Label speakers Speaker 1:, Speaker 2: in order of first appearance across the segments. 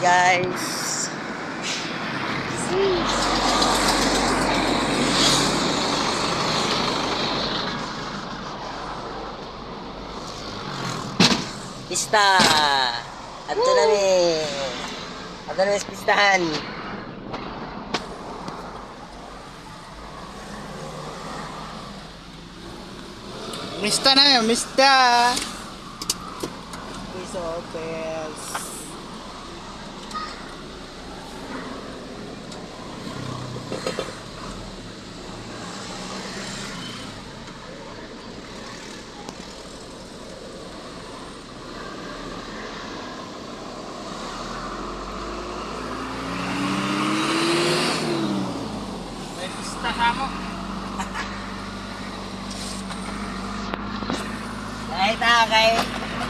Speaker 1: guys. Pista. Ato na ni. Ato na sa pistahan.
Speaker 2: Mista na yun, mista. Piso pels. May pista ka mo.
Speaker 1: Kahit na kay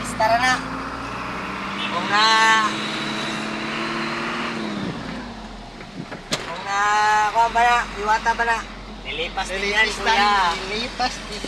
Speaker 1: pistara na. Kung kuha ba na, iwata ba na. Nilipas din yan, kuya.
Speaker 2: Nilipas din.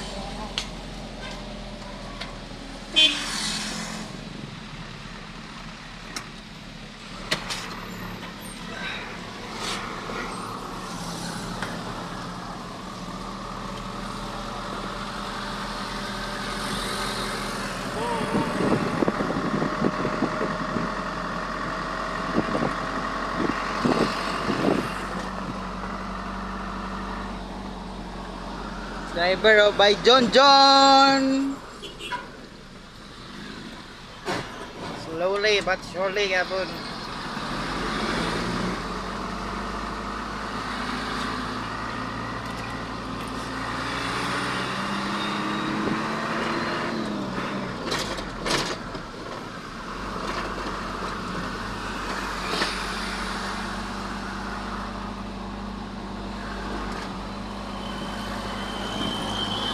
Speaker 2: Driver by John John. Slowly but surely kapon.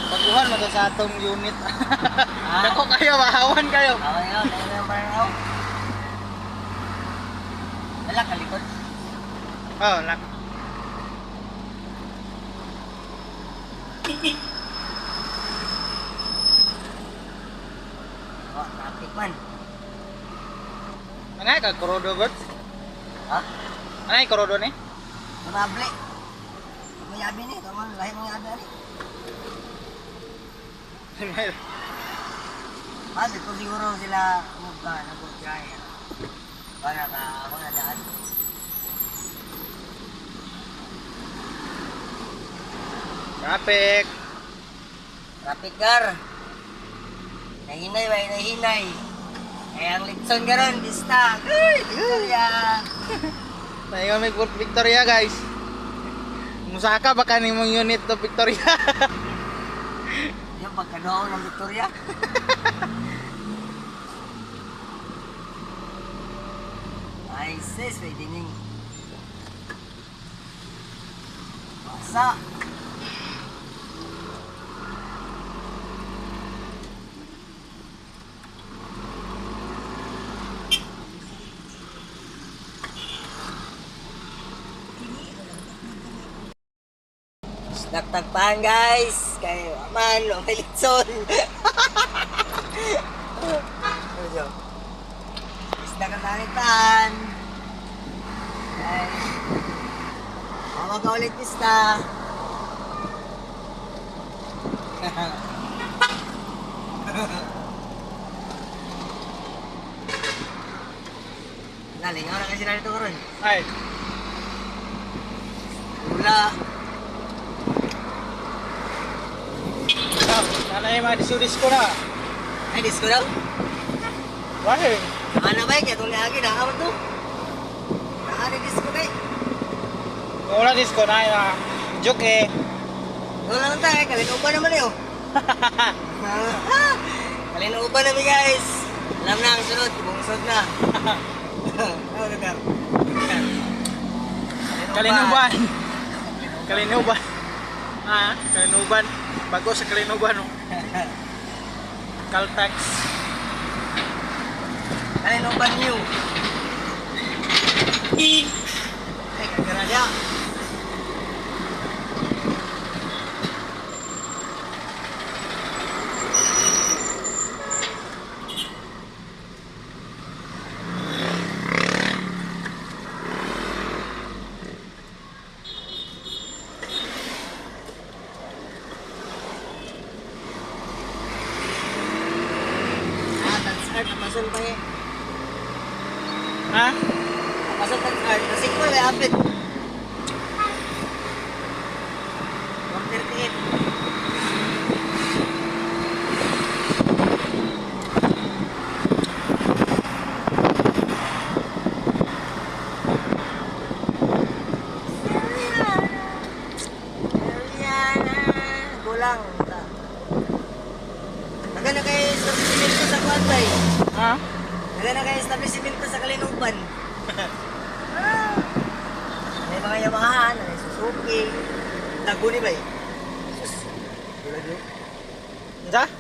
Speaker 2: Baguhan mo to sa atong unit. Ako kayo, mahawan kayo.
Speaker 1: Ako yun, ayun yung parang wala kalikot.
Speaker 2: Oh, nak.
Speaker 1: Oh, traffic man.
Speaker 2: Anay ka korodo god?
Speaker 1: Ha?
Speaker 2: Anay korodo ni?
Speaker 1: Mabli. Mayabi ni, kaman lahi mga ada ni. Pati ko siguro sila mukha na kaya. Para ka ako na daan.
Speaker 2: Traffic.
Speaker 1: Traffic gar. Nahinay ba, nahinay. Ay ang litson garon, dista. Ay, Victoria.
Speaker 2: Tayo may Victoria guys. Musaka baka ni mong unit to Victoria.
Speaker 1: Yung pagkanoon ng Victoria. Ay sis, pwede ning masa. Nagtagpahan guys, kay man, may litson. Isda ka tanitan. Ay, mama ka ulit pista. Nalingaw na kasi na nito karon.
Speaker 2: Ay,
Speaker 1: Wala.
Speaker 2: sana yung mga disudis ko na.
Speaker 1: Ay, disco daw.
Speaker 2: Why?
Speaker 1: Ano ba kaya itong lagi na ako to? Nakari disco kay.
Speaker 2: Wala disco na yung joke eh.
Speaker 1: Wala lang tayo, kalinuban naman eh oh. Kalinuban namin guys. Alam na ang sunod, bungsod na. Ano lugar?
Speaker 2: Kalinuban. Kalinuban. Ah, Kalinuban. Bago sa Kalinuban. Oh. Caltex.
Speaker 1: Kalinuban new. Ay, kagara niya. art, apasol pa eh.
Speaker 2: Ha?
Speaker 1: Apasol ka art, kasi ko may apit. 138. Kulang. Nagana kay establishmento sa Kuantay.
Speaker 2: Ha?
Speaker 1: Nagana kay establishmento sa Kalinuban. May mga Yamaha, may Suzuki. Taguni ba eh? Sus. Kulag yun.
Speaker 2: Unsa?